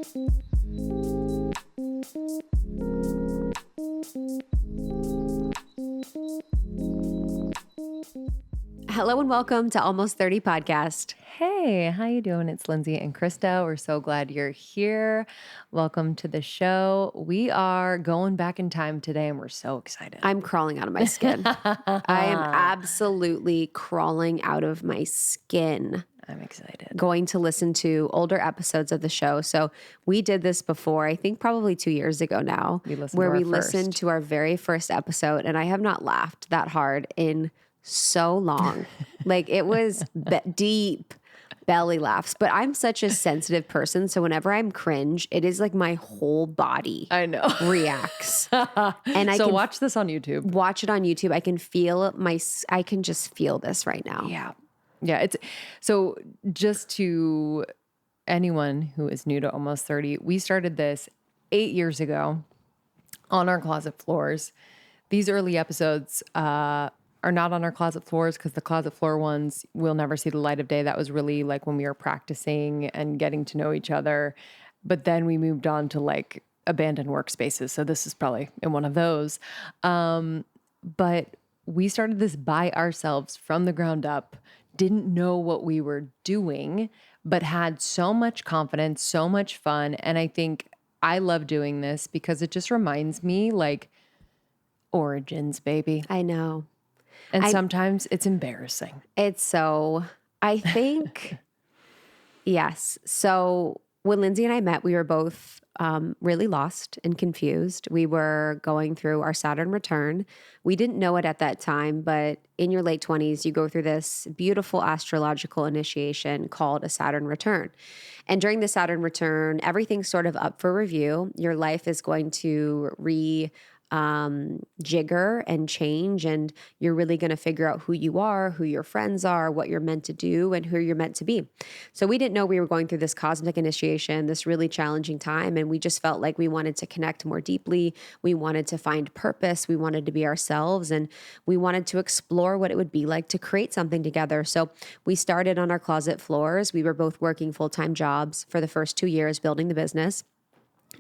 Hello and welcome to Almost 30 Podcast. Hey, how you doing? It's Lindsay and Krista. We're so glad you're here. Welcome to the show. We are going back in time today and we're so excited. I'm crawling out of my skin. I am absolutely crawling out of my skin. I'm excited. Going to listen to older episodes of the show. So we did this before, I think probably 2 years ago now, where we listened to our very first episode, and I have not laughed that hard in so long. Like it was deep belly laughs, but I'm such a sensitive person. So whenever I'm cringe, it is like my whole body reacts. And I can watch this on YouTube. Watch it on YouTube. I can feel I can just feel this right now. Yeah. Yeah. It's so just to anyone who is new to Almost 30, we started this 8 years ago on our closet floors. These early episodes, are not on our closet floors because the closet floor ones will never see the light of day. That was really like when we were practicing and getting to know each other. But then we moved on to like abandoned workspaces. So this is probably in one of those. But we started this by ourselves from the ground up, didn't know what we were doing, but had so much confidence, so much fun. And I think I love doing this because it just reminds me like origins, baby. I know. And sometimes it's embarrassing. I think, yes. So when Lindsay and I met, we were both really lost and confused. We were going through our Saturn return. We didn't know it at that time, but in your late 20s, you go through this beautiful astrological initiation called a Saturn return. And during the Saturn return, everything's sort of up for review. Your life is going to jigger and change, and you're really going to figure out who you are, who your friends are, what you're meant to do, and who you're meant to be. So we didn't know we were going through this cosmic initiation, this really challenging time, and we just felt like we wanted to connect more deeply. We wanted to find purpose. We wanted to be ourselves, and we wanted to explore what it would be like to create something together. So we started on our closet floors. We were both working full-time jobs for the first 2 years building the business,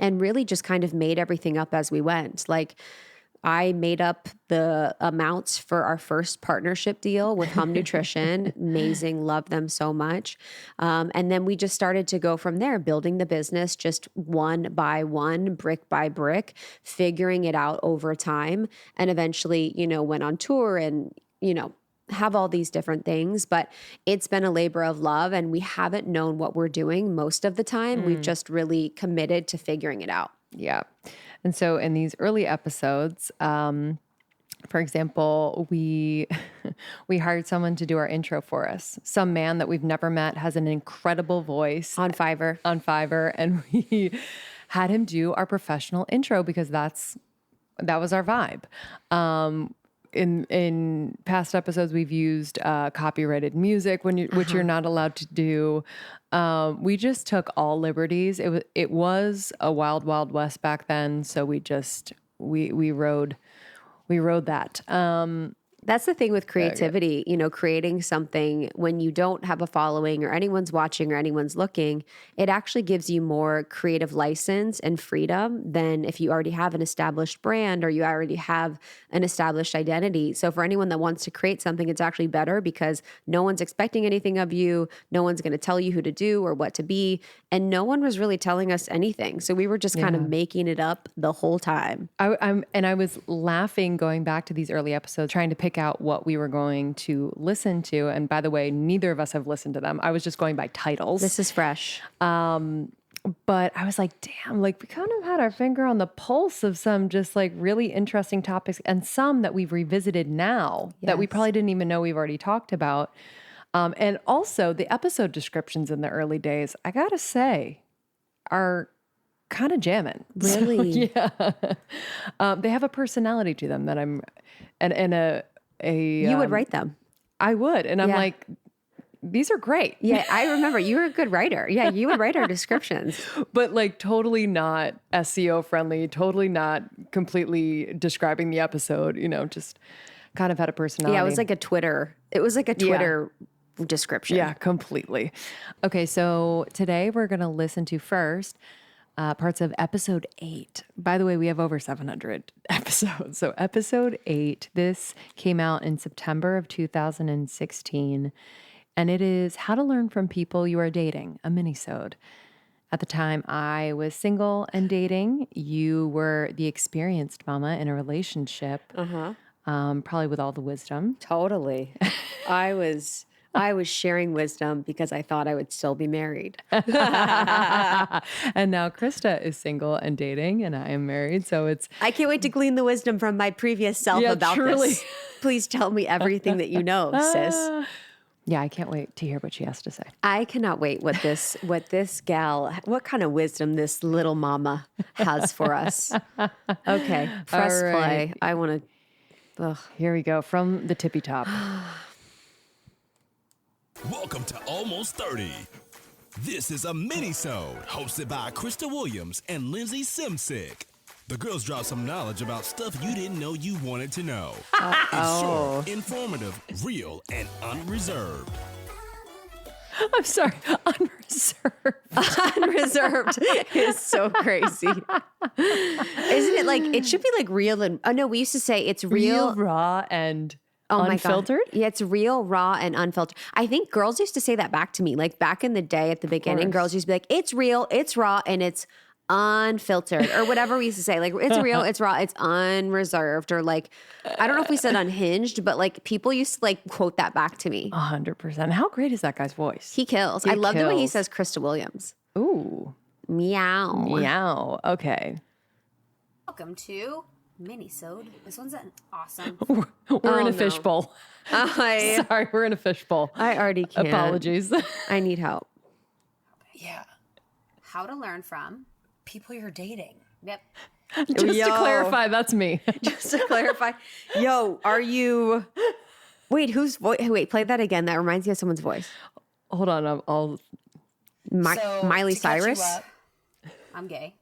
and really just kind of made everything up as we went. Like I made up the amounts for our first partnership deal with Hum Nutrition. Amazing. Love them so much. And then we just started to go from there, building the business just one by one, brick by brick, figuring it out over time. And eventually, went on tour and, have all these different things, but it's been a labor of love and we haven't known what we're doing most of the time. We've just really committed to figuring it out. Yeah. And so in these early episodes, for example, we hired someone to do our intro for us. Some man that we've never met, has an incredible voice. On Fiverr. And we had him do our professional intro because that was our vibe. In past episodes, we've used copyrighted music which you're not allowed to do. We just took all liberties. It was a wild, wild west back then. So we rode that. That's the thing with creativity, creating something when you don't have a following or anyone's watching or anyone's looking, it actually gives you more creative license and freedom than if you already have an established brand or you already have an established identity. So for anyone that wants to create something, it's actually better because no one's expecting anything of you. No one's going to tell you who to do or what to be. And no one was really telling us anything. So we were just kind of making it up the whole time. I was laughing going back to these early episodes, trying to pick out what we were going to listen to. And by the way, neither of us have listened to them. I was just going by titles. This is fresh. But I was like, damn, like we kind of had our finger on the pulse of some just like really interesting topics and some that we've revisited now that we probably didn't even know we've already talked about. And also the episode descriptions in the early days, I gotta say, are kind of jamming. Really? So, yeah. They have a personality to them that you would write them. I would. And I'm like, these are great. Yeah, I remember you were a good writer. Yeah, you would write our descriptions. But like totally not SEO friendly, totally not completely describing the episode, just kind of had a personality. Yeah, it was like a Twitter. description. Yeah, completely. Okay, so today we're going to listen to first parts of episode 8. By the way, we have over 700 episodes. So episode 8, this came out in September of 2016. And it is How to Learn from People You Are Dating, a mini-sode. At the time, I was single and dating. You were the experienced mama in a relationship, probably with all the wisdom. Totally. I was sharing wisdom because I thought I would still be married. And now Krista is single and dating, and I am married. So it's I can't wait to glean the wisdom from my previous self about truly. this. Please tell me everything that you know, sis. Yeah, I can't wait to hear what she has to say. I cannot wait what this gal, what kind of wisdom this little mama has for us. Okay, press All right. play. I want to. Here we go from the tippy top. Welcome to Almost 30. This is a mini-sode hosted by Krista Williams and Lindsay Simsick. The girls drop some knowledge about stuff you didn't know you wanted to know. It's short, informative, real, and unreserved. I'm sorry, unreserved. Unreserved is so crazy. Isn't it like, it should be like real and, oh no, we used to say it's real. Raw, and Oh unfiltered? My God. Yeah, it's real, raw, and unfiltered. I think girls used to say that back to me. Like back in the day at the beginning, girls used to be like, it's real, it's raw, and it's unfiltered or whatever we used to say. Like it's real, it's raw, it's unreserved. Or like, I don't know if we said unhinged, but like people used to like quote that back to me. 100%. How great is that guy's voice? He kills. He I love the way he kills. says Krista Williams. Ooh. Meow. Meow. Okay. Welcome to Minisode. This one's awesome. We're in a no. fishbowl. Sorry, we're in a fishbowl. I already can't. Apologies. I need help. Yeah. How to learn from people you're dating. Yep. Just to Yo. clarify, that's me. Just to clarify. Yo, are you... Wait, whose voice? Wait, play that again. That reminds me of someone's voice. Hold on, I'll So, Miley to catch you Cyrus? up, I'm gay.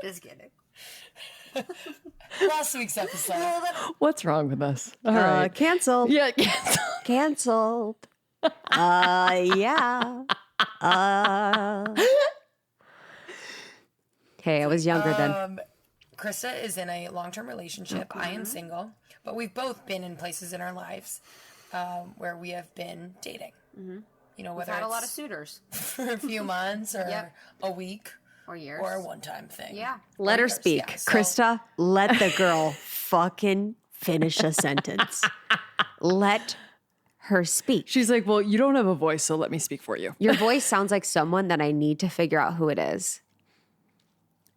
Just kidding. Last week's episode. What's wrong with us? All right. Canceled. Yeah. Canceled. Yeah. Hey, I was younger then. Krista is in a long-term relationship. I am single, but we've both been in places in our lives where we have been dating. You know, whether Had a it's lot of suitors for a few months or Yep. a week or years. or a one-time thing. Yeah. Let her years, speak. yeah. So- Krista, let the girl fucking finish a sentence. Let her speak. She's like, well, you don't have a voice, so let me speak for you. Your voice sounds like someone that I need to figure out who it is.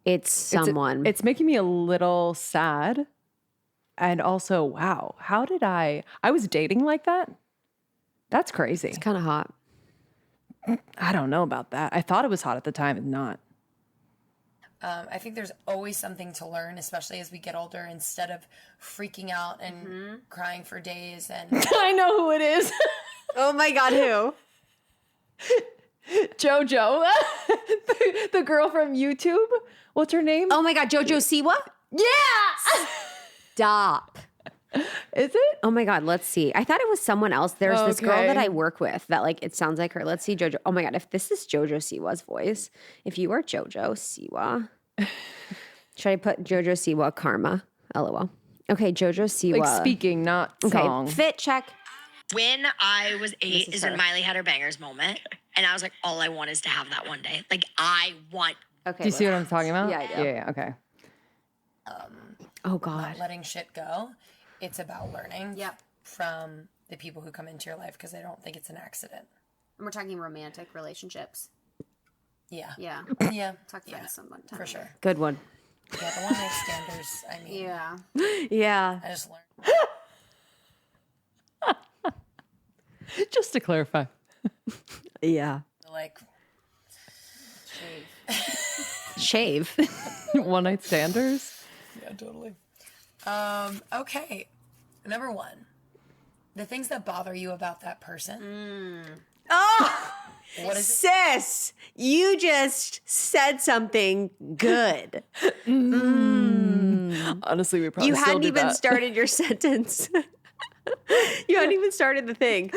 It's someone. It's making me a little sad. And also, wow, how did I was dating like that? That's crazy. kind of hot. I don't know about that. I thought it was hot at the time. It's not. I think there's always something to learn, especially as we get older, instead of freaking out and crying for days. And I know who it is. Oh my God, who? JoJo. the girl from YouTube. What's her name? Oh my God, JoJo Siwa? yeah. Stop. Is it? Oh my God, let's see. I thought it was someone else. There's this girl that Okay. I work with that like it sounds like her. Let's see JoJo. Oh my God, if this is JoJo Siwa's voice, if you are JoJo Siwa, should I put JoJo Siwa Karma? LOL. Okay, JoJo Siwa. Like speaking, not song. Okay, fit check. When I was 8 is is her. when Miley had her bangers moment. And I was like, all I want is to have that one day. Like, I want. Okay. Do you see what I'm talking about? Yeah, I do. Yeah, okay. Oh God. letting shit go. It's about learning Yep. from the people who come into your life because I don't think it's an accident. And we're talking romantic relationships. Yeah. Yeah. Yeah. Talk yeah, about someone. for sure. Good one. Yeah, the one night standers, I mean, Yeah. Yeah. I just learned. Just to clarify. Yeah. Like, Shave. One night standers. yeah, totally. Okay. Number 1. The things that bother you about that person. Oh, What is it? sis, you just said something good. Honestly, we probably You still hadn't do even that. started your sentence. You hadn't even started the thing.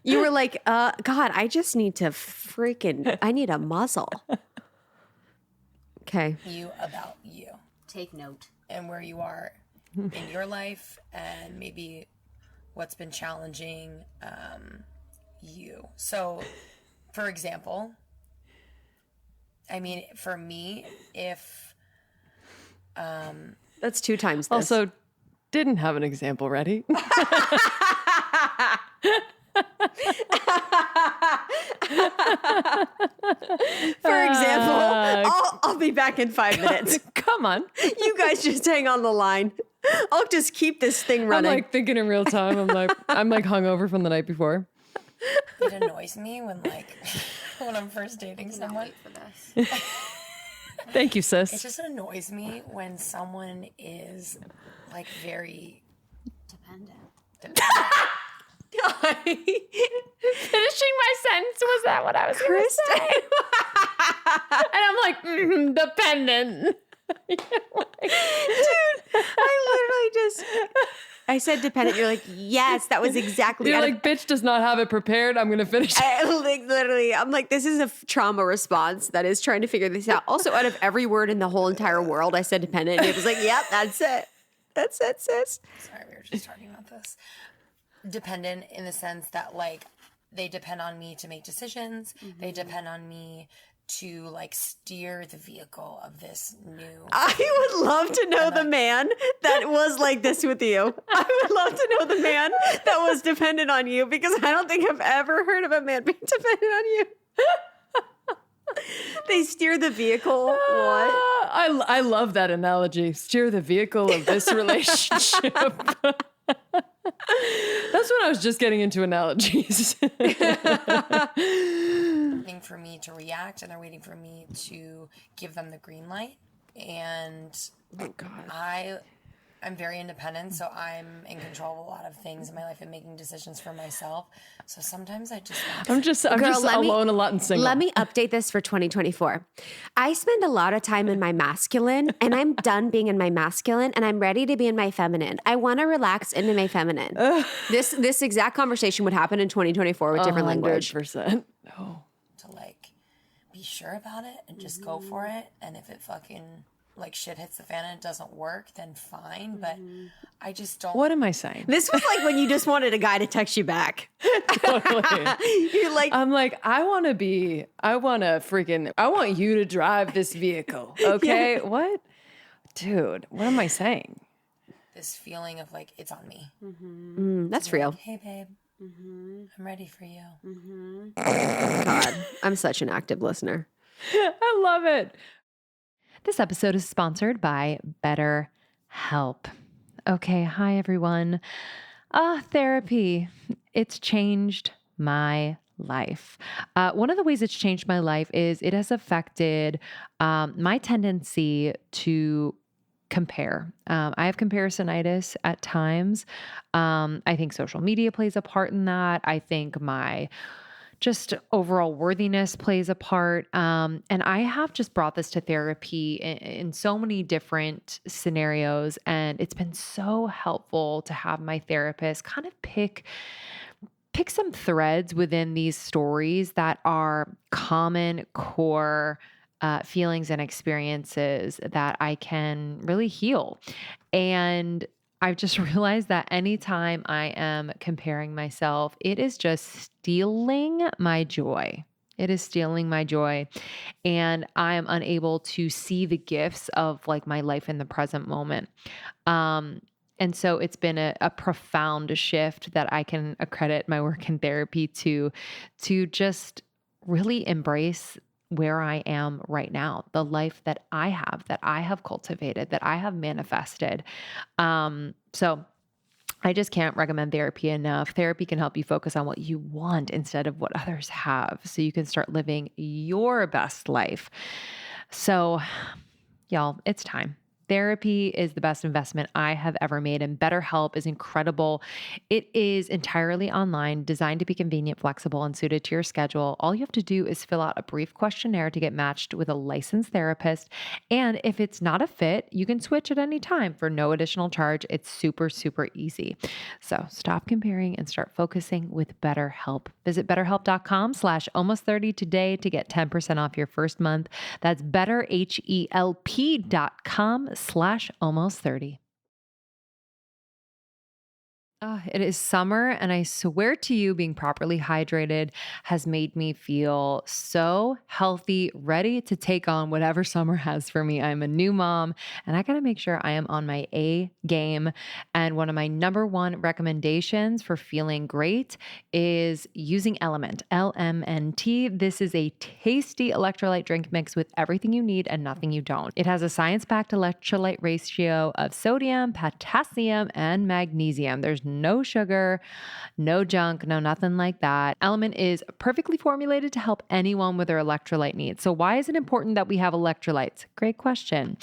You were like, God, I just need to I need a muzzle. Okay. You about you Take note. and where you are in your life and maybe what's been challenging you. So, for example, I mean, for me, if That's 2 times this. Also, didn't have an example ready. For example, I'll be back in 5 minutes. Come on. You guys just hang on the line. I'll just keep this thing I'm running. like thinking in real time. I'm like hungover from the night before. it annoys me when when I'm first dating Cannot someone. wait for this. Thank you, It sis. just annoys me when someone is very Dependent. Finishing my sentence, was that what I was going to say? And I'm like, dependent. I said dependent. You're like, yes, that was exactly. You're like, bitch does not have it prepared. I'm going to finish it. Literally, I'm like, this is a trauma response that is trying to figure this out. Also, out of every word in the whole entire world, I said dependent. And it was like, yep, that's it. That's it, sis. Sorry, we were just talking about this. Dependent in the sense that they depend on me to make decisions. Mm-hmm. They depend on me to steer the vehicle of this new. I would love to know the man that was like this with you. I would love to know the man that was dependent on you because I don't think I've ever heard of a man being dependent on you. They steer the vehicle. What? I love that analogy. Steer the vehicle of this relationship. That's when I was just getting into analogies. Waiting for me to react, and they're waiting for me to give them the green light. And I'm very independent, so I'm in control of a lot of things in my life and making decisions for myself. So sometimes I just I'm just alone a lot and single. Let me update this for 2024. I spend a lot of time in my masculine and I'm done being in my masculine and I'm ready to be in my feminine. I want to relax into my feminine. This exact conversation would happen in 2024 with different language. 100%. No. to be sure about it and just go for it. And if it fucking shit hits the fan and it doesn't work, then fine. But I just don't. What am I saying? This was like when you just wanted a guy to text you back. Totally. You're like, I'm like, I want you to drive this vehicle. Okay. Yeah. What? Dude, what am I saying? This feeling of it's on me. that's real. Hey, babe. I'm ready for you. God, I'm such an active listener. I love it. This episode is sponsored by BetterHelp. Okay, hi everyone. Therapy. It's changed my life. One of the ways it's changed my life is it has affected my tendency to compare. I have comparisonitis at times. I think social media plays a part in that. I think my just overall worthiness plays a part. And I have just brought this to therapy in so many different scenarios. And it's been so helpful to have my therapist kind of pick some threads within these stories that are common core feelings and experiences that I can really heal. And I've just realized that anytime I am comparing myself, it is just stealing my joy. It is stealing my joy. And I am unable to see the gifts of my life in the present moment. And so it's been a profound shift that I can accredit my work in therapy to just really embrace where I am right now, the life that I have cultivated, that I have manifested. So I just can't recommend therapy enough. Therapy can help you focus on what you want instead of what others have, so you can start living your best life. So y'all, it's time. Therapy is the best investment I have ever made, and BetterHelp is incredible. It is entirely online, designed to be convenient, flexible, and suited to your schedule. All you have to do is fill out a brief questionnaire to get matched with a licensed therapist. And if it's not a fit, you can switch at any time for no additional charge. It's super, super easy. So stop comparing and start focusing with BetterHelp. Visit betterhelp.com/almost30 today to get 10% off your first month. That's betterhelp.com/almost30. It is summer, and I swear to you, being properly hydrated has made me feel so healthy, ready to take on whatever summer has for me. I'm a new mom, and I got to make sure I am on my A game. And one of my number one recommendations for feeling great is using Element, LMNT. This is a tasty electrolyte drink mix with everything you need and nothing you don't. It has a science-backed electrolyte ratio of sodium, potassium, and magnesium. There's no sugar, no junk, no nothing like that. Element is perfectly formulated to help anyone with their electrolyte needs. So why is it important that we have electrolytes? Great question.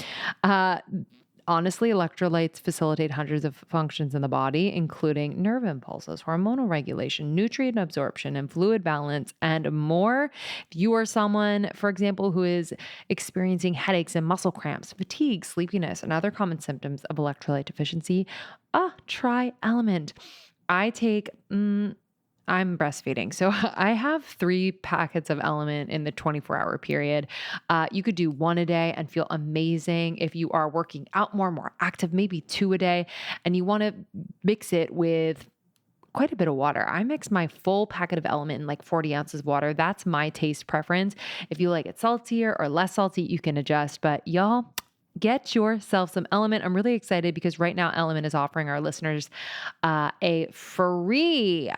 Honestly, electrolytes facilitate hundreds of functions in the body, including nerve impulses, hormonal regulation, nutrient absorption, and fluid balance, and more. If you are someone, for example, who is experiencing headaches and muscle cramps, fatigue, sleepiness, and other common symptoms of electrolyte deficiency, try Element. I'm breastfeeding. So I have 3 packets of Element in the 24-hour period. You could do 1 a day and feel amazing. If you are working out more active, maybe 2 a day, and you want to mix it with quite a bit of water. I mix my full packet of Element in like 40 ounces of water. That's my taste preference. If you like it saltier or less salty, you can adjust. But y'all, get yourself some Element. I'm really excited because right now Element is offering our listeners a free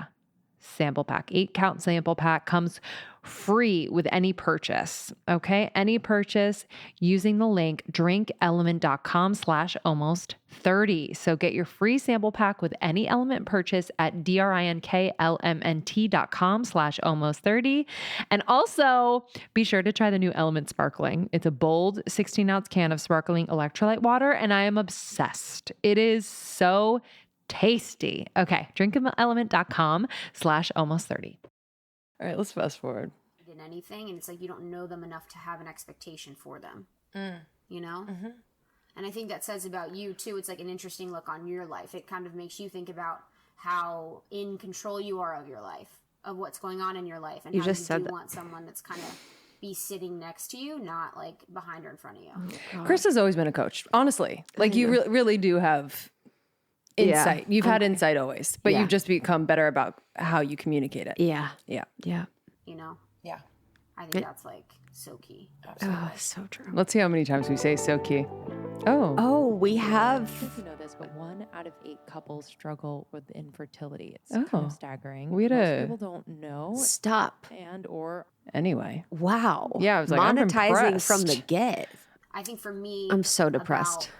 sample pack. 8-count sample pack comes free with any purchase. Okay. Any purchase using the link drinkelement.com/almost30. So get your free sample pack with any Element purchase at drinklmnt.com/almost30. And also be sure to try the new Element Sparkling. It's a bold 16-ounce can of sparkling electrolyte water, and I am obsessed. It is so tasty. Okay. drinkelement.com/almost30. All right, let's fast forward. In anything, and it's like you don't know them enough to have an expectation for them. You know? Mm-hmm. And I think that says about you too. It's like an interesting look on your life. It kind of makes you think about how in control you are of your life, of what's going on in your life, and You how just you said do that. want someone that's kind of be sitting next to you, not like behind or in front of you. Chris has always been a coach, honestly. Like you really do have insight. You've had insight always, but you've just become better about how you communicate it. Yeah. Yeah. You know? Yeah. I think that's like so key. Oh, so true. Let's see how many times we say so key. Oh, we have. You know this, but 1 out of 8 couples struggle with infertility. It's Oh. kind of staggering. We had Most people don't know. Stop. Anyway. Wow. Yeah, I was like, I'm monetizing from the impressed. get. I think for me, I'm so depressed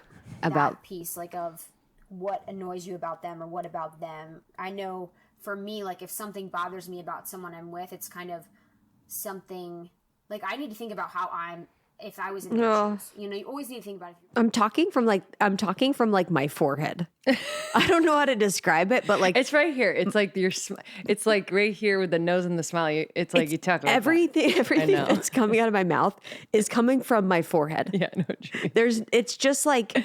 about that piece, like of what annoys you about them or what about them. I know for me, like if something bothers me about someone I'm with, it's kind of something like I need to think about how if I was in their shoes. You know, you always need to think about it. I'm talking from like my forehead. I don't know how to describe it, but like It's right here. It's like it's like right here with the nose and the smile. It's like you talk like everything know. that's coming out of my mouth is coming from my forehead. Yeah, I know what you mean. It's just like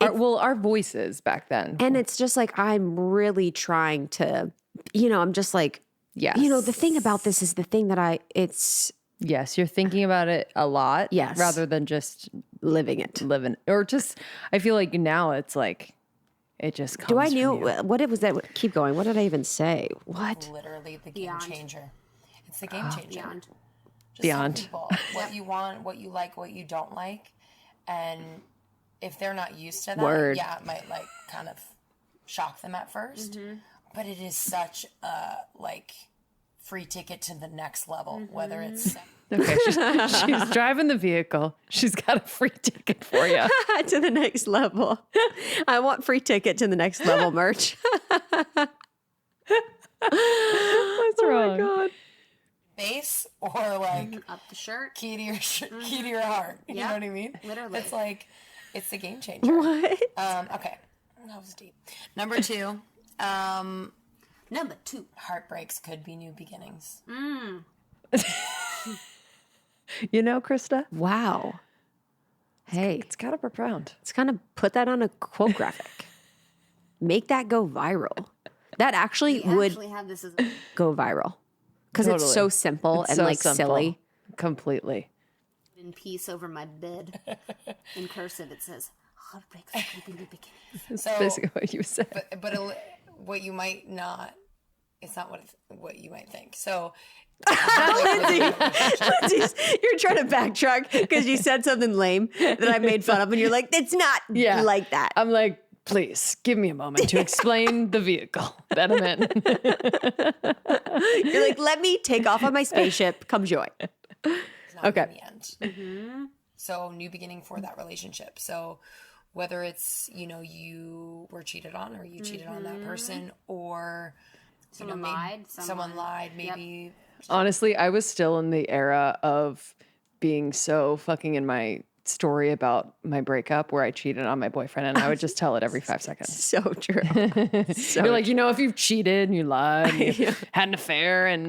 our voices back then. and it's just like I'm really trying to, I'm just like, yes. the thing about this is the thing that Yes, you're thinking about it a lot. Yes. Rather than just living it. or just, I feel like now it's like, it just comes Do I from knew you. what it was that? Keep going. What did I even say? What? Literally the game Beyond. Changer. It's the game changer. Beyond. Just Beyond. tell people what you want, what you like, what you don't like, and if they're not used to that, Word. yeah, it might like kind of shock them at 1st. But it is such a like free ticket to the next level. Whether it's Okay, she's driving the vehicle. She's got a free ticket for you. To the next level. I want free ticket to the next level merch. What's wrong? God. base or like Up the shirt. key to your heart. You know what I mean? Literally. It's like It's the game changer. What? Okay. That was deep. Number 2. Number 2. Heartbreaks could be new beginnings. You know, Krista, Wow. Hey, it's kind of profound. let's kind of put that on a quote graphic. Make that go viral. That actually We would actually have this as go viral because it's Totally. so simple It's and so like simple. silly. Completely. in peace over my bed. In cursive, it says, heartbreaks could be new beginnings. That's So- basically what you said. But what you might not, it's not what you might think. So, Lindsay, you're trying to backtrack because you said something lame that I made fun of, and you're like, "It's not like that." I'm like, please give me a moment to explain the vehicle that I'm in. You're like, "Let me take off on my spaceship. Come join." it's not Okay. in the end. So new beginning for that relationship. So whether it's, you were cheated on or you cheated on that person or Someone lied. someone lied, maybe Honestly, I was still in the era of being so fucking in my story about my breakup where I cheated on my boyfriend and I would just tell it every 5 seconds. So true. You're like, if you've cheated and you lied and you had an affair and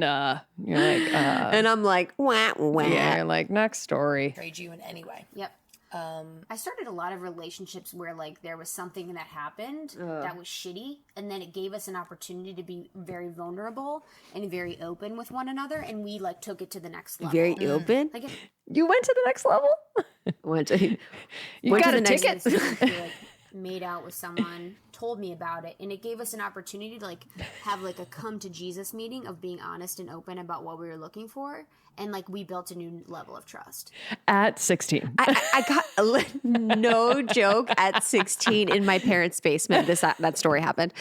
you're like, And I'm like, "Wah wah." yeah, you're like, next story. betrayed you in any way. Yep. I started a lot of relationships where like there was something that happened that was shitty, and then it gave us an opportunity to be very vulnerable and very open with one another, and we like took it to the next level. Very open. Like You went to the next level? Went to, You went got to a the next- ticket? like made out with someone, told me about it, and it gave us an opportunity to like have like a come to Jesus meeting of being honest and open about what we were looking for, and like we built a new level of trust. At 16. I got no joke at 16 in my parents' basement. That story happened.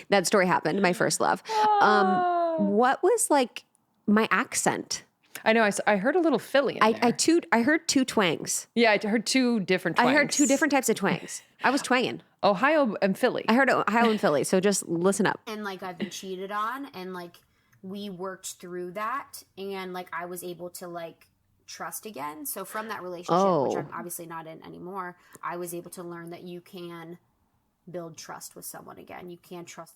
That story happened. My first love. What was like my accent? I know. I heard a little Philly in there. I heard two twangs. Yeah, I heard two different twangs. I heard two different types of twangs. I was twanging. Ohio and Philly. I heard Ohio and Philly. So just listen up. And like I've been cheated on, and like we worked through that, and like I was able to like trust again. So from that relationship, which I'm obviously not in anymore, I was able to learn that you can build trust with someone again. You can trust.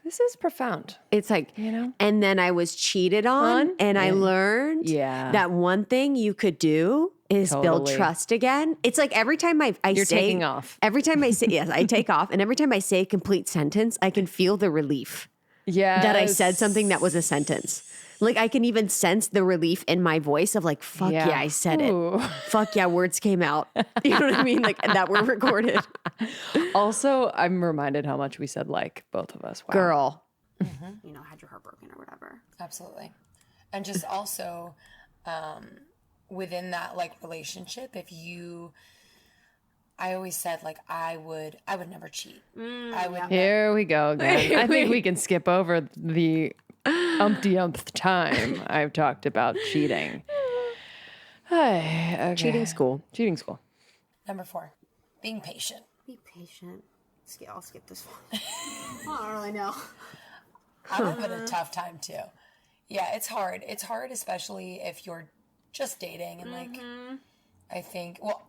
This is profound. It's like, and then I was cheated on, and I learned that one thing you could do is build Totally. trust again. It's like every time You're say, taking off. Every time I say, yes, I take off. And every time I say a complete sentence, I can feel the relief Yeah. that I said something that was a sentence. Like I can even sense the relief in my voice of like, fuck yeah, I said Ooh. it. Fuck yeah, words came out. You know what I mean? Like that were recorded. Also, I'm reminded how much we said like, both of us. Wow. Girl. Had your heart broken or whatever. Absolutely. And just also within that like relationship, I always said like I would never cheat. I would Here we go again. I think we can skip over the umpty-umpth time I've talked about cheating. Okay. Cheating school. Cheating school. Number 4, being patient. Be patient. I'll skip this one. I don't really know. I'm having a tough time too. Yeah, it's hard. It's hard, especially if you're just dating and like, I think, well,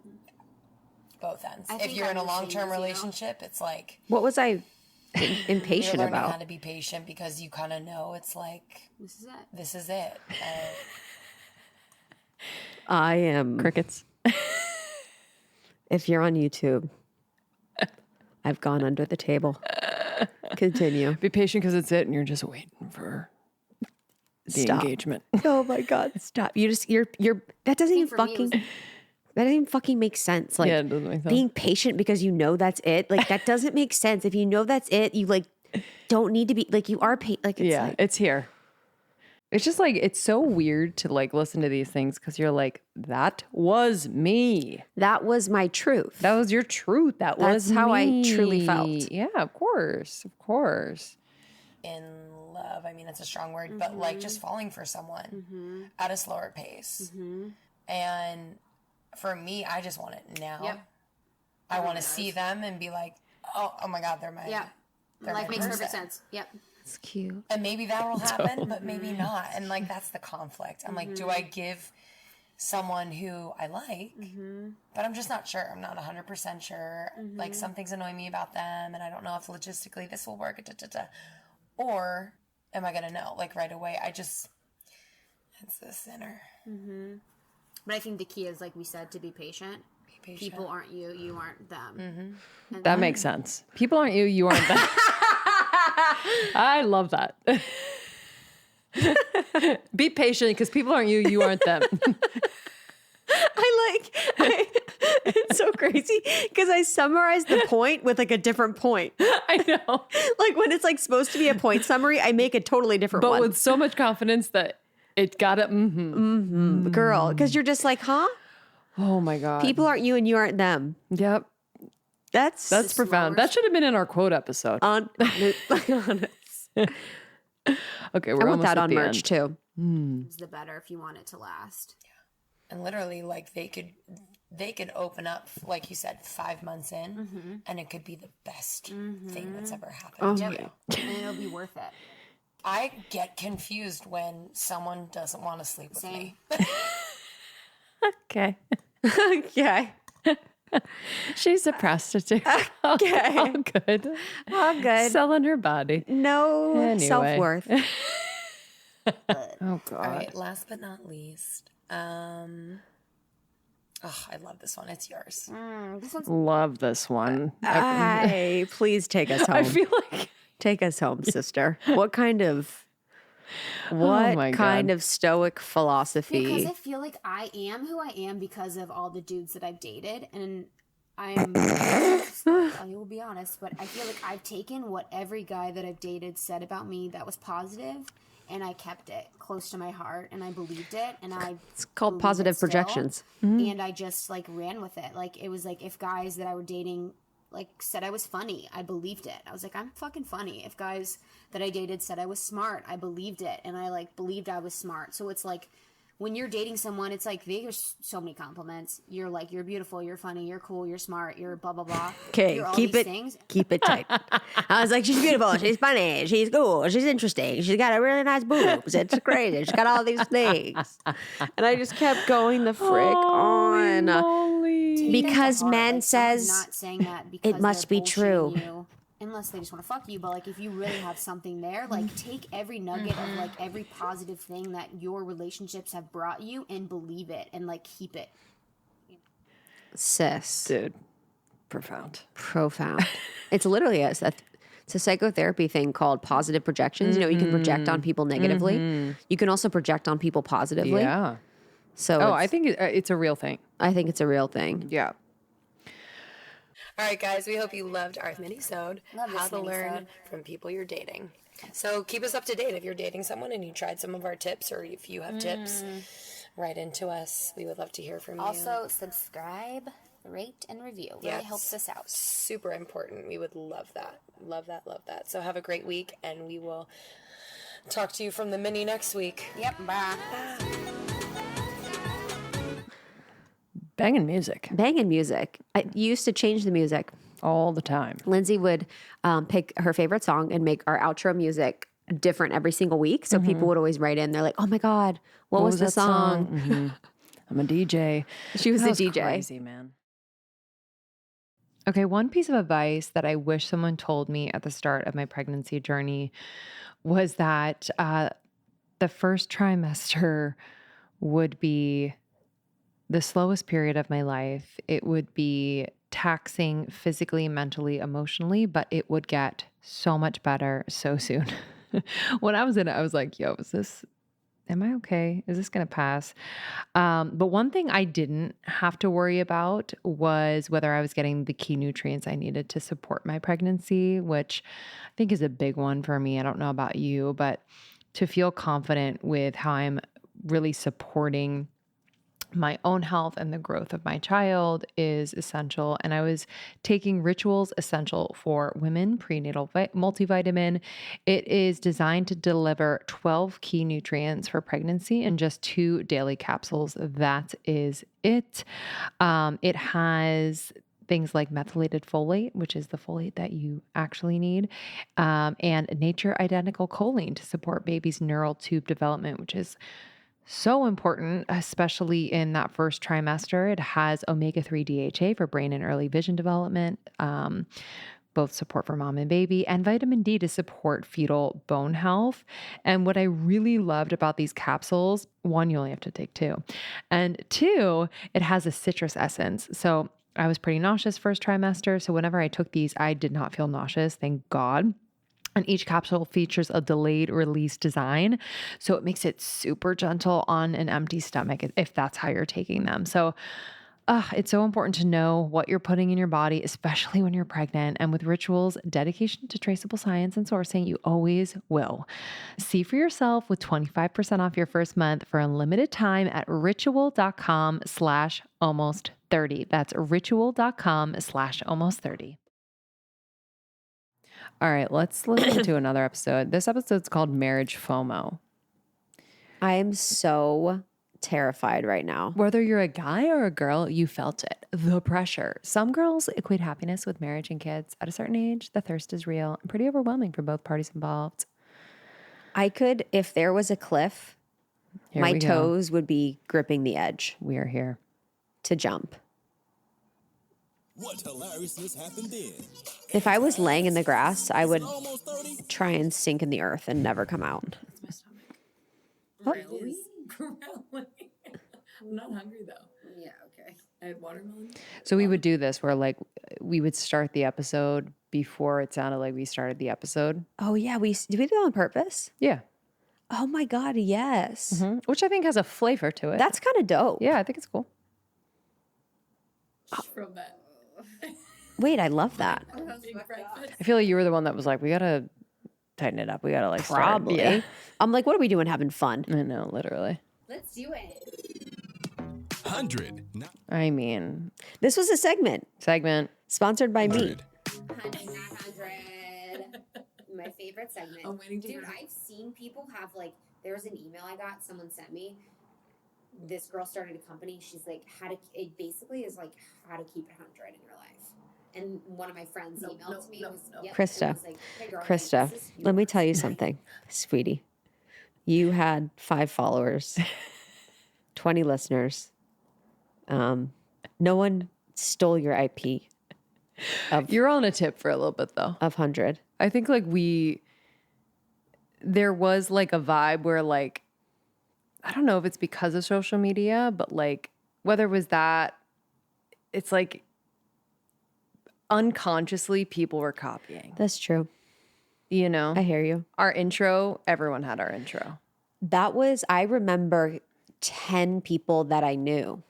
both ends. I If think you're in a I'm the same long-term as you. relationship, it's like What was I you're impatient learning how about? to be patient because you kind of know it's like This is it. this is it. I am. Crickets. If you're on YouTube, I've gone under the table. Continue. Be patient because it's it, and you're just waiting for the Stop. engagement. Oh my God, stop. You're that doesn't even for me, it fucking, was- that doesn't even fucking make sense. Like Yeah, it doesn't make sense. being patient because you know that's it. Like that doesn't make sense. If you know that's it, you like don't need to be like you are like it's Yeah, like, it's here. It's just like, it's so weird to like listen to these things because you're like, that was me. that was my truth. That was your truth. That That's was how I me. truly felt. Yeah, of course. Of course. In love, I mean, it's a strong word, but like just falling for someone at a slower pace. And for me, I just want it now. Yep. I want to see them and be like, oh my God, they're my Yeah. they're Life my makes person. perfect sense. Yep. It's cute. And maybe that will happen, but maybe not. And like that's the conflict. I'm like, do I give someone who I like, but I'm just not sure. I'm not 100% sure. Like, some things annoy me about them, and I don't know if logistically this will work. Or am I going to know, like, right away? It's the sinner. But I think the key is, like we said, to be patient. People aren't you, you aren't them. That makes sense. People aren't you, you aren't them. I love that. Be patient because people aren't you, you aren't them. It's so crazy because I summarized the point with like a different point. I know. Like when it's like supposed to be a point summary, I make a totally different But one. with so much confidence that it got it. Girl, because you're just like, huh? Oh my God. People aren't you and you aren't them. Yep. That's Profound. That should have been in our quote episode. honest. Okay, we're I want almost that at on the merch end. too. Is the better if you want it to last. And literally, like, they could open up, like you said, 5 months in, and it could be the best thing that's ever happened to you. And it'll be worth it. I get confused when someone doesn't want to sleep with me. Okay. Okay. She's a prostitute. Okay. All good. All good. Selling her body. No Anyway. self-worth. Oh All God. right, last but not least, I love this one. It's yours. This one's Love this one. Hey, please take us home. I feel like Take us home, sister. What kind of my God. stoic philosophy? because I feel like I am who I am because of all the dudes that I've dated, and I will be honest, but I feel like I've taken what every guy that I've dated said about me that was positive, and I kept it close to my heart, and I believed it, and It's called believe positive it still. projections. And I just like ran with it. Like it was like if guys that I were dating like said I was funny, I believed it. I was like, I'm fucking funny. If guys that I dated said I was smart, I believed it, and I like believed I was smart. So it's like when you're dating someone, it's like there's so many compliments. You're like, you're beautiful, you're funny, you're cool, you're smart, you're blah blah blah. Okay, You're all keep these it things. keep it tight. I was like, she's beautiful, she's funny, she's cool, she's interesting, she's got a really nice boobs. It's crazy. She's got all these things. And I just kept going the frick on. Moly. Take that to Because heart. men Like, someone's says not saying that because must they're be true. bullshitting you, unless they just want to fuck you. But like if you really have something there, like take every nugget of like every positive thing that your relationships have brought you and believe it and like keep it. Sis. Dude. Profound. Profound. It's literally it's a psychotherapy thing called positive projections. You know, you can project on people negatively. You can also project on people positively. Yeah. So Oh, I think it's a real thing. I think it's a real thing. Yeah. All right, guys, we hope you loved our mini-sode, Love this how to learn mini-sode. from people you're dating. So keep us up to date if you're dating someone and you tried some of our tips, or if you have tips, write into us. We would love to hear from you. Also, subscribe, rate, and review. Really Yes. helps us out. Super important. We would love that. Love that, love that. So have a great week, and we will talk to you from the mini next week. Yep. Bye. Banging music Banging music. I used to change the music. all the time. Lindsay would pick her favorite song and make our outro music different every single week. So people would always write in. They're like, oh my God, what was the that song? Mhm. I'm a DJ. She was That the DJ. Crazy, man. Okay, one piece of advice that I wish someone told me at the start of my pregnancy journey was that the first trimester would be the slowest period of my life. It would be taxing physically, mentally, emotionally, but it would get so much better so soon. When I was in it, I was like, yo, am I okay? Is this going to pass? But one thing I didn't have to worry about was whether I was getting the key nutrients I needed to support my pregnancy, which I think is a big one for me. I don't know about you, but to feel confident with how I'm really supporting my own health and the growth of my child is essential. And I was taking Rituals Essential for Women prenatal multivitamin. It is designed to deliver 12 key nutrients for pregnancy in just 2 daily capsules. That is it. It has things like methylated folate, which is the folate that you actually need, and nature identical choline to support baby's neural tube development, which is So important, especially in that first trimester. It has omega-3 DHA for brain and early vision development, both support for mom and baby, and vitamin D to support fetal bone health. And what I really loved about these capsules, one, you only have to take two, and two, it has a citrus essence. So I was pretty nauseous first trimester. So whenever I took these, I did not feel nauseous, thank God. And each capsule features a delayed release design. So it makes it super gentle on an empty stomach if that's how you're taking them. So it's so important to know what you're putting in your body, especially when you're pregnant. And with Ritual's dedication to traceable science and sourcing, you always will. See for yourself with 25% off your first month for unlimited time at ritual.com/almost30. That's ritual.com/almost30. All right, let's listen to another episode. This episode's called Marriage FOMO. I am so terrified right now. Whether you're a guy or a girl, you felt it. The pressure. Some girls equate happiness with marriage and kids. At a certain age, the thirst is real and pretty overwhelming for both parties involved. I could, if there was a cliff, Here my we go. toes would be gripping the edge We are here. to jump. What hilariousness happened then? If I was laying in the grass, I would Almost 30? try and sink in the earth and never come out. That's my stomach. Really? I'm not hungry though. Yeah, okay. I had watermelon. So we would do this where like we would start the episode before it sounded like we started the episode. Oh yeah, did we do that on purpose? Yeah. Oh my God, yes. Which I think has a flavor to it. That's kind of dope. yeah, I think it's cool. From that. Wait, I love that. Big breakfast. I feel like you were the one that was like, we gotta tighten it up. We gotta like start. Probably. Yeah. I'm like, what are we doing having fun? I know, literally. Let's do it. 100. I mean, This was a segment segment. sponsored by me. 100. 100. My favorite segment. I'm waiting to Dude, hear. I've seen people have like, there was an email I got, someone sent me. This girl started a company. She's like, it basically is like how to keep it 100 in your life. And one of my friends emailed to me. Yep, Krista. and was like, hey girl, Krista, this is let me yours. tell you something, sweetie. You had 5 followers, 20 listeners. No one stole your IP You're on a tip for a little bit though. of 100. I think like there was like a vibe where like, I don't know if it's because of social media, but like whether it was that, it's like unconsciously people were copying, That's true. you know? I hear you. Our intro, everyone had our intro. I remember 10 people that I knew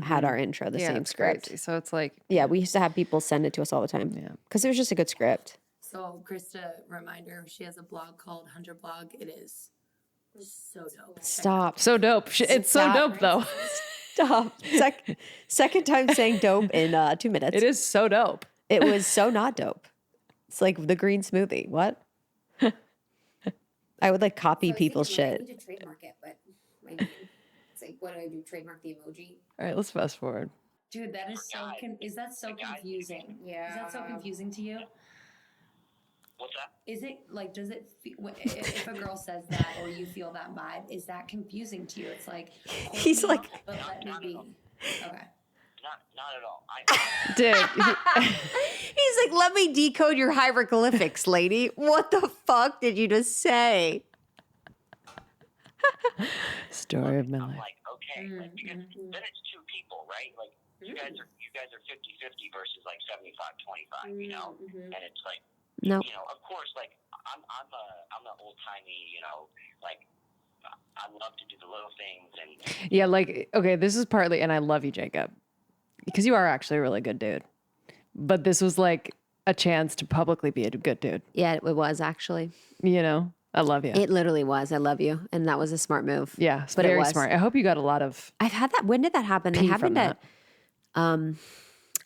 had our intro, the same it's script. crazy. So it's like, Yeah, we used to have people send it to us all the time. Yeah. Because it was just a good script. So Krista, reminder, she has a blog called 100 Blog. It is so dope. Stop. so dope. It's so Stop. dope though. Stop. Second time saying dope in 2 minutes. It is so dope. It was so not dope. It's like the green smoothie. What? I would like copy So I was people's thinking, shit. I need to trademark it, but my name. It's like, what do I do? Trademark the emoji? All right, let's fast forward. Dude, that is so is that so confusing? Yeah. Is that so confusing to you? What's that? Is it like, does it, if a girl says that or you feel that vibe, is that confusing to you? It's like, He's quote me, like- but let me be. Okay. Not at all. Dude, He's like, let me decode your hieroglyphics, lady. What the fuck did you just say? story of my I'm life. like, okay, like, because then it's two people, right? Like you guys are 50-50 versus like 75-25, you know? And it's like, No. you know, of course, like I'm an old timey, you know, like I love to do the little things and Yeah, like, okay, this is partly, and I love you, Jacob, because you are actually a really good dude. But this was like a chance to publicly be a good dude. Yeah, it was actually. You know, I love you. It literally was. I love you. And that was a smart move. Yeah, it's but it very was. smart. I hope you got a lot of I've had that. When did that happen? It pee happened from at, that.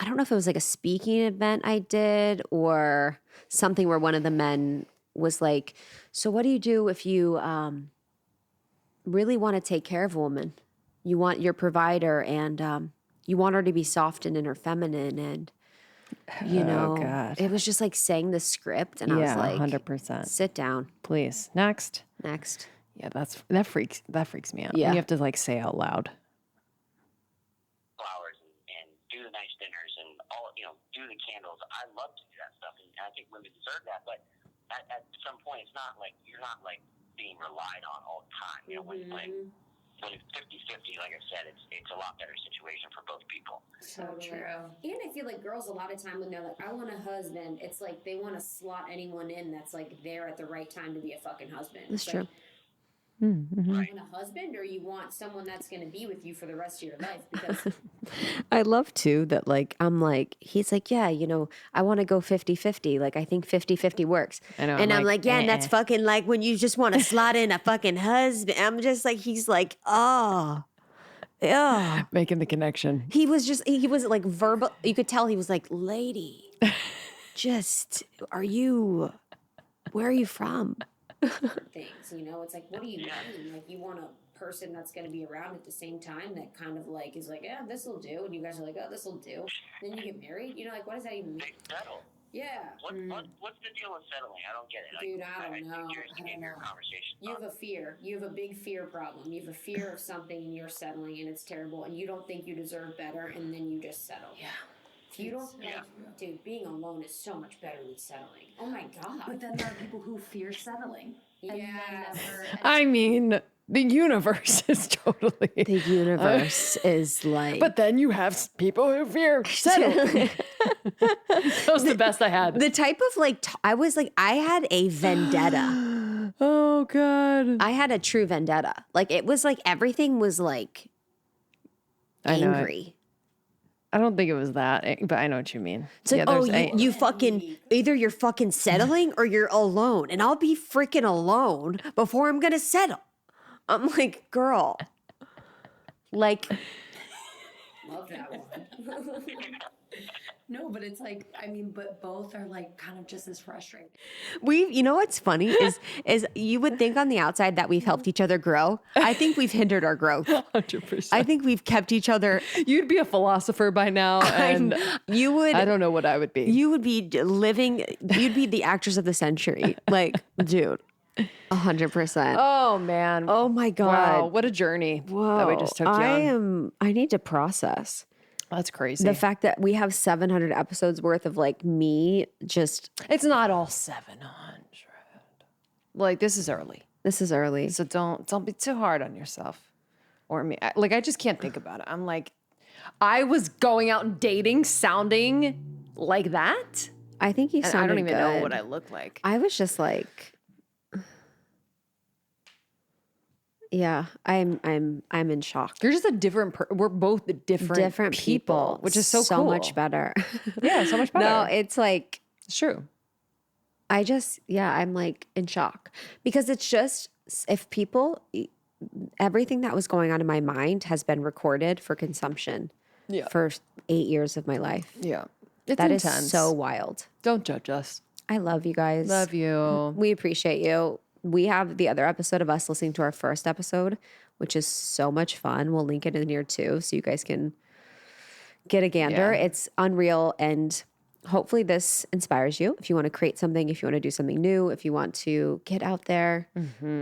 I don't know if it was like a speaking event I did or something where one of the men was like, so what do you do if you really want to take care of a woman? You want your provider and you want her to be soft and inner feminine and, you know, God. it was just like saying the script and I was Yeah, like, 100%. sit down. Please. Next. Next. Yeah, that freaks me out. Yeah. And you have to like say out loud. Flowers and do the nice dinners and all, do the candles. I love to do that stuff, and I think women deserve that. But at some point, it's not like you're not like being relied on all the time. When it's 50-50, like I said, it's a lot better situation for both people. So true. And I feel like girls a lot of time when they're like, I want a husband, it's like they want to slot anyone in that's like there at the right time to be a fucking husband. That's It's true. like, Mm-hmm. you want a husband or you want someone that's going to be with you for the rest of your life? Because I love too that like I'm like he's like, yeah, I want to go 50-50. Like I think 50-50 works. I know, And I'm I'm like, like, yeah, and that's fucking like when you just want to slot in a fucking husband. I'm just like, he's like, oh. Yeah. Making the connection. He was like verbal. You could tell he was like, lady, where are you from? things, it's like, what do you mean? Like you want a person that's going to be around at the same time that kind of like is like, yeah, this will do. And you guys are like, oh, this will do. Then you get married. Like, what does that even mean? They settle. Yeah. What's the deal with settling? I don't get it. Dude, I don't know. Curious to get your conversation. You have a fear. You have a big fear problem. You have a fear of something and you're settling and it's terrible and you don't think you deserve better and then you just settle. Yeah. If you don't, dude, being alone is so much better than settling. Oh my God. But then there are people who fear settling. And Yeah. then never. I mean, the universe is totally. The universe is like. But then you have people who fear settling. That was the best I had. The type of like, I had a vendetta. Oh, God. I had a true vendetta. Like it was like everything was like I know it. angry. I don't think it was that, but I know what you mean. It's like, you fucking, either you're fucking settling or you're alone. And I'll be freaking alone before I'm going to settle. I'm like, girl, like, Love that one. No, but it's like, but both are like kind of just as frustrating. what's funny is you would think on the outside that we've helped each other grow. I think we've hindered our growth. 100%. I think we've kept each other. You'd be a philosopher by now, and You would. I don't know what I would be. You would be you'd be the actress of the century. Like, dude, 100%. Oh, man. Oh my God. Wow, what a journey that we just took you on. I need to process That's crazy. the fact that we have 700 episodes worth of like me just, It's not all 700. Like, this is early. this is early. So don't be too hard on yourself or me. I just can't think about it. I'm like, I was going out and dating sounding like that. I think you And sounded I don't even know good. what I look like. I was just like, yeah, I'm in shock. You're just a different we're both different people, which is so cool. much better. Yeah, so much better. No, it's like, It's true. I'm like in shock because it's just, everything that was going on in my mind has been recorded for consumption for 8 years of my life. Yeah. It's That is intense. so wild. Don't judge us. I love you guys. Love you. We appreciate you. We have the other episode of us listening to our first episode, which is so much fun. We'll link it in here too, so you guys can get a gander. Yeah. It's unreal, and hopefully this inspires you. If you want to create something, if you want to do something new, if you want to get out there,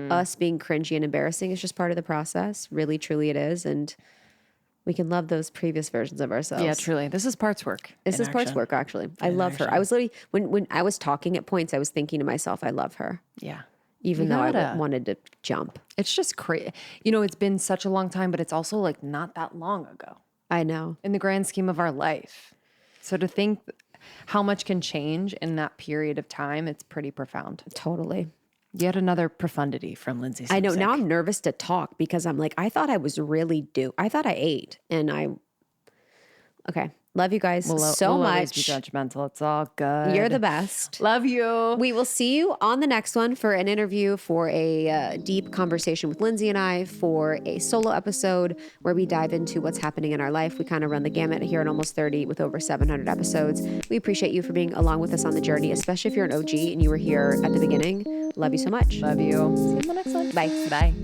us being cringy and embarrassing is just part of the process. Really, truly it is. And we can love those previous versions of ourselves. Yeah, truly. This is parts work. This is parts work, actually. I love her. I was literally, when I was talking at points, I was thinking to myself, I love her. Yeah. Even You though I gotta. wanted to jump. It's just crazy. It's been such a long time, but it's also like not that long ago I know. in the grand scheme of our life. So to think how much can change in that period of time, it's pretty profound. Totally. Yet another profundity from Lindsay. I know. Simsick. Now I'm nervous to talk because I'm like, I thought I was really I thought I ate. Okay. Love you guys so we'll always much. be judgmental. It's all good. You're the best. Love you. We will see you on the next one for an interview, for a deep conversation with Lindsay and I, for a solo episode where we dive into what's happening in our life. We kind of run the gamut here at Almost 30 with over 700 episodes. We appreciate you for being along with us on the journey, especially if you're an OG and you were here at the beginning. Love you so much. Love you. See you in the next one. Bye. Bye.